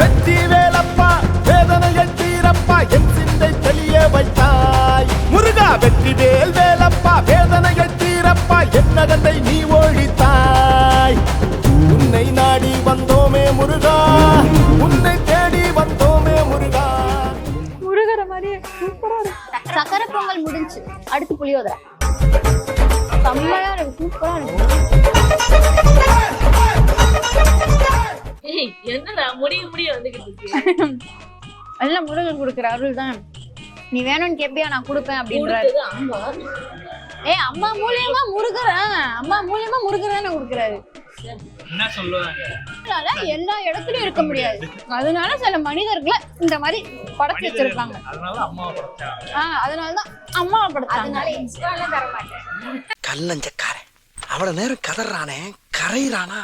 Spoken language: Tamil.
வெற்றி வேலப்பா வேதனையை தீரப்பா என் சிந்தை தெளிய வைத்தாய் முருகா. வெற்றி வேல் வேலப்பா வேதனையை தீரப்பா என் நகத்தை நீ ஒழித்தாய். உன்னை நாடி வந்தோமே முருகா, உன்னை தேடி வந்தோமே முருகா. முருகர மாதிரியே சூப்பரா இருக்கு. சக்கரை பொங்கல் முடிஞ்சு, அடுத்து புளியோதரை. செம்மையா இருக்கு, சூப்பரா இருக்கு. என்னடா முடிய வந்துகிட்டு இருக்கு. எல்லாம் முருகன் கொடுக்குற அருள் தான். நீ வேணும்னு கேப்பியா, நான் கொடுப்பேன் அப்படின்றாரு. அம்மா மூலியமா முருகரான கொடுக்குறாரு. என்ன சொல்லுவாங்க, எல்லா இடத்துலயும் இருக்க முடியாது. அதனால சில மனிதர்களை இந்த மாதிரி படைச்சு வச்சிருக்காங்க. அதனாலதான் அம்மாவை படைச்சாங்க. கல்லஞ்சக்காரன் அவ்வளவு நேரம் கதறானே, கரையிறானா?